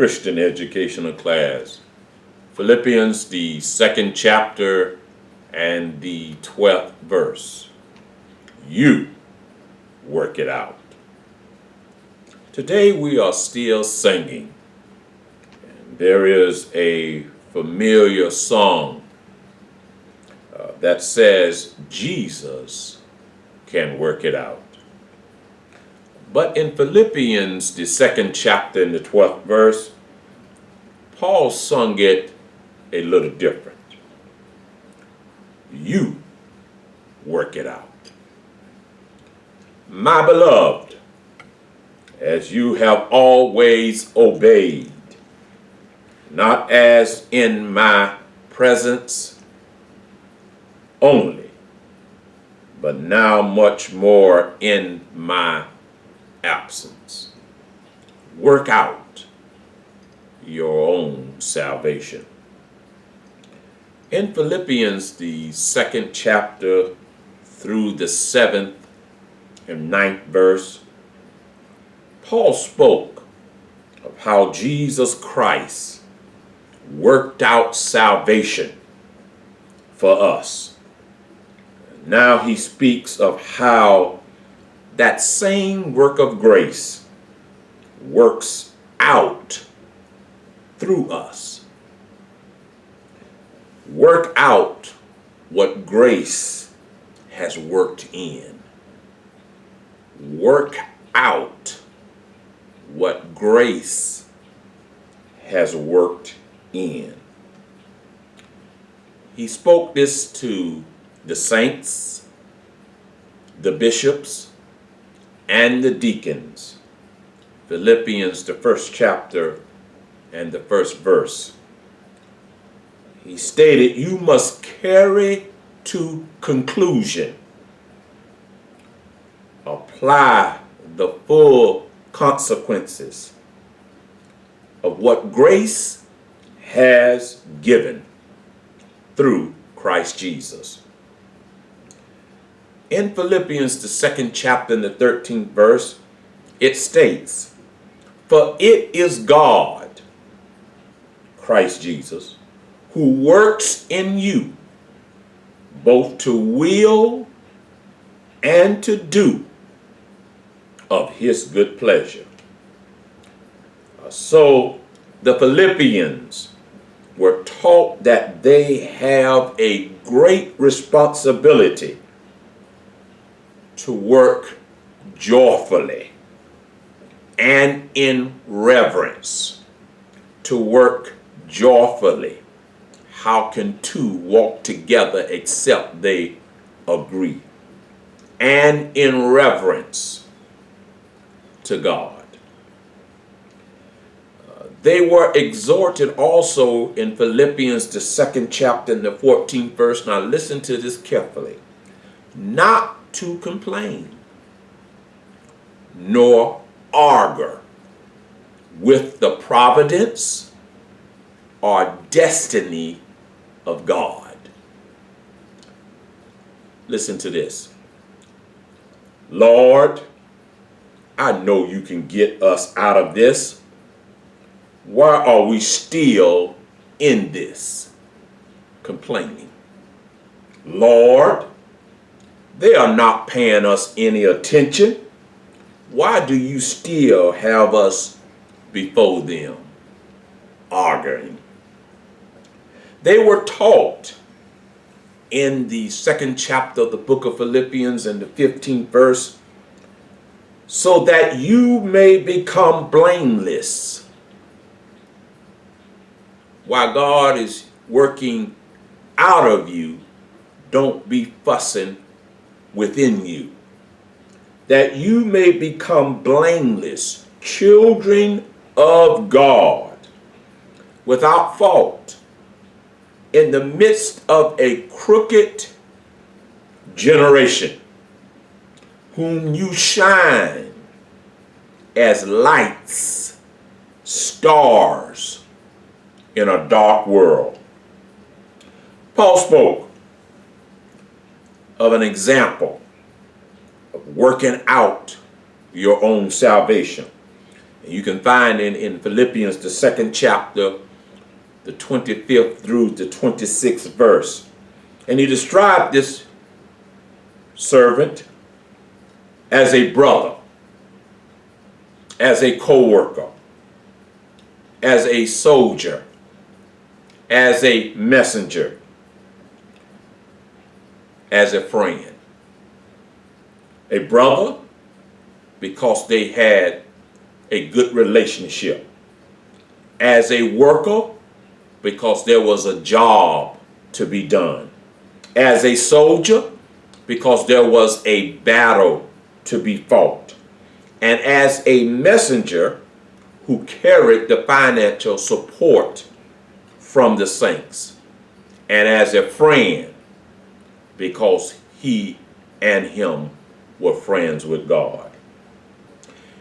Christian educational class. Philippians, the 2nd chapter and the 12th verse. You work it out. Today we are still singing. And there is a familiar song that says Jesus can work it out. But in Philippians, the 2nd chapter and the 12th verse, Paul sung it a little different. You work it out. My beloved, as you have always obeyed, not as in my presence only, but now much more in my absence. Work out your own salvation. In Philippians, the 2nd chapter through the 7th and 9th verse, Paul spoke of how Jesus Christ worked out salvation for us. Now he speaks of how that same work of grace works out through us. Work out what grace has worked in. Work out what grace has worked in. He spoke this to the saints, the bishops, and the deacons. Philippians, the 1st chapter and the 1st verse. He stated, you must carry to conclusion, apply the full consequences of what grace has given through Christ Jesus. In Philippians, the 2nd chapter and the 13th verse, it states, for it is God, Christ Jesus, who works in you both to will and to do of his good pleasure. So the Philippians were taught that they have a great responsibility to work joyfully and in reverence. To work joyfully. How can two walk together except they agree? And in reverence to God. They were exhorted also in Philippians, the 2nd chapter and the 14th verse. Now listen to this carefully. Not to complain, nor argue with the providence or destiny of God. Listen to this. Lord, I know you can get us out of this. Why are we still in this? Complaining. Lord, they are not paying us any attention. Why do you still have us before them? Arguing. They were taught in the 2nd chapter of the book of Philippians and the 15th verse, so that you may become blameless. While God is working out of you, don't be fussing within you. That you may become blameless, children of God, without fault, in the midst of a crooked generation, whom you shine as lights, stars in a dark world. Paul spoke of an example of working out your own salvation. And you can find in Philippians, the 2nd chapter, the 25th through the 26th verse. And he described this servant as a brother, as a co-worker, as a soldier, as a messenger, as a friend. A brother, because they had a good relationship. As a worker, because there was a job to be done. As a soldier, because there was a battle to be fought. And as a messenger who carried the financial support from the saints. And as a friend, because he and him were friends with God.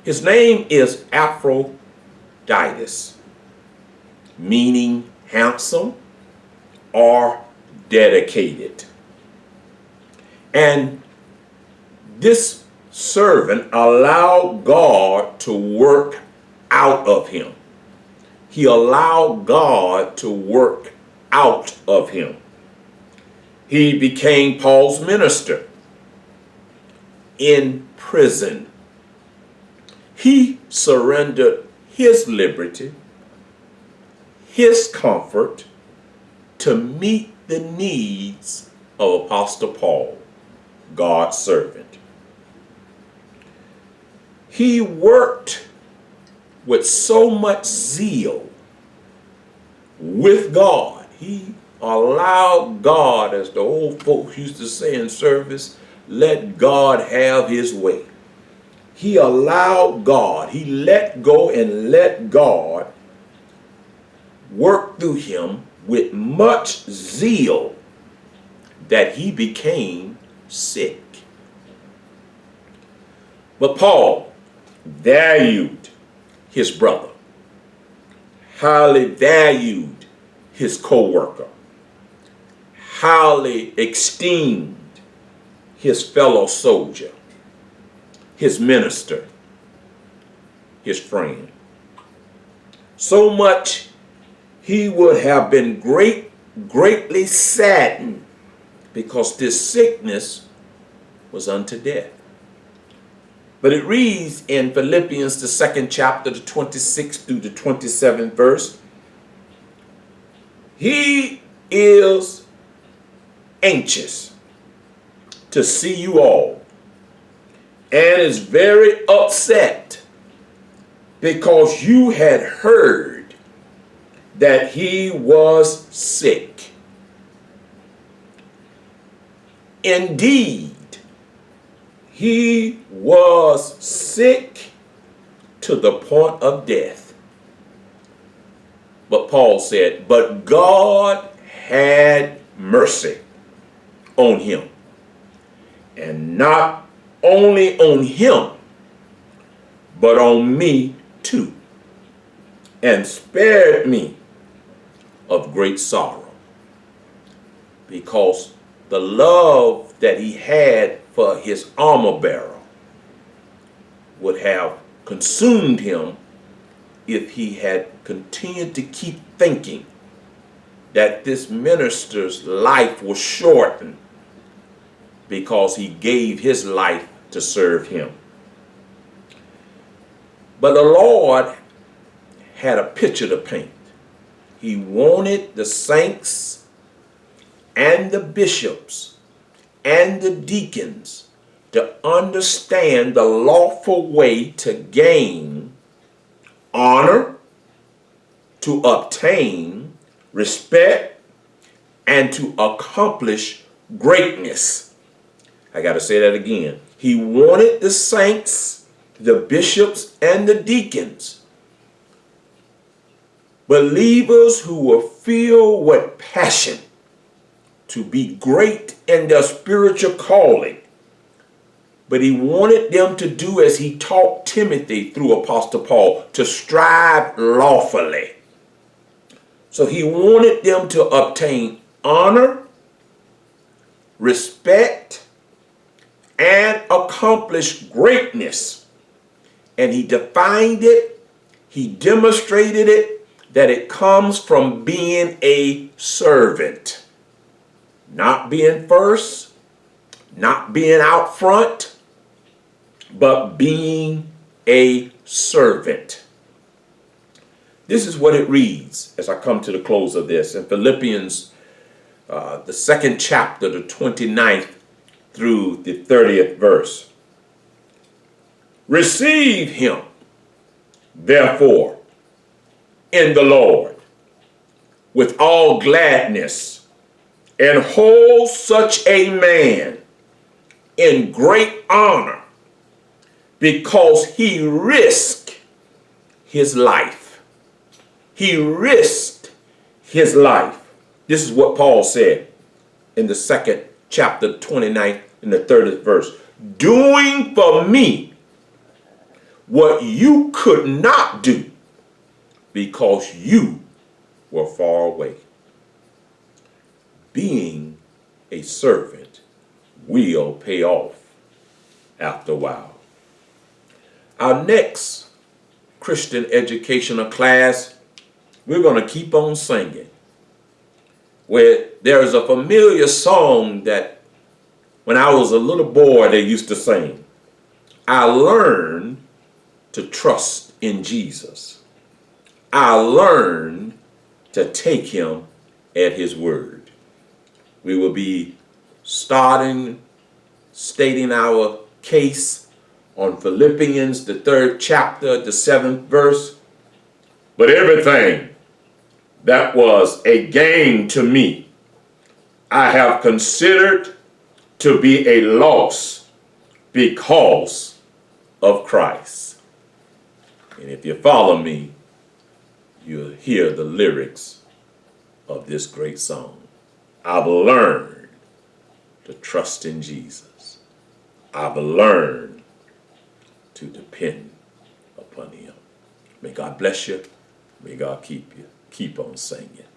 His name is Epaphroditus, meaning handsome or dedicated. And this servant allowed God to work out of him. He allowed God to work out of him. He became Paul's minister in prison. He surrendered his liberty, his comfort, to meet the needs of Apostle Paul, God's servant. He worked with so much zeal with God. He allowed God, as the old folks used to say in service, let God have his way. He allowed God, he let go and let God work through him with much zeal that he became sick. But Paul valued his brother, highly valued his co-worker, highly esteemed his fellow soldier, his minister, his friend. So much he would have been greatly saddened because this sickness was unto death. But it reads in Philippians, the 2nd chapter, the 26th through the 27th verse, he is anxious to see you all and is very upset because you had heard that he was sick. Indeed, he was sick to the point of death. But Paul said, but God had mercy on him. And not only on him, but on me too. And spared me of great sorrow. Because the love that he had for his armor bearer would have consumed him if he had continued to keep thinking that this minister's life was shortened because he gave his life to serve him. But the Lord had a picture to paint. He wanted the saints and the bishops and the deacons to understand the lawful way to gain honor, to obtain respect, and to accomplish greatness. I got to say that again. He wanted the saints, the bishops, and the deacons, believers who were filled with passion, to be great in their spiritual calling. But he wanted them to do as he taught Timothy through Apostle Paul, to strive lawfully. So he wanted them to obtain honor, respect, and accomplish greatness. And he defined it He demonstrated it that it comes from being a servant. Not being first, not being out front, but being a servant. This is what it reads as I come to the close of this in Philippians, the 2nd chapter, the 29th through the 30th verse. Receive him, therefore, in the Lord with all gladness, and hold such a man in great honor, because he risked his life. He risked his life. This is what Paul said in the 2nd chapter, 29th and the 30th verse. Doing for me what you could not do because you were far away. Being a servant will pay off after a while. Our next Christian educational class, we're going to keep on singing. Where there is a familiar song that when I was a little boy they used to sing. I learned to trust in Jesus. I learned to take him at his word. We will be stating our case on Philippians, the 3rd chapter, the 7th verse. But everything that was a gain to me, I have considered to be a loss because of Christ. And if you follow me, you'll hear the lyrics of this great song. I've learned to trust in Jesus. I've learned to depend upon him. May God bless you. May God keep you. Keep on singing.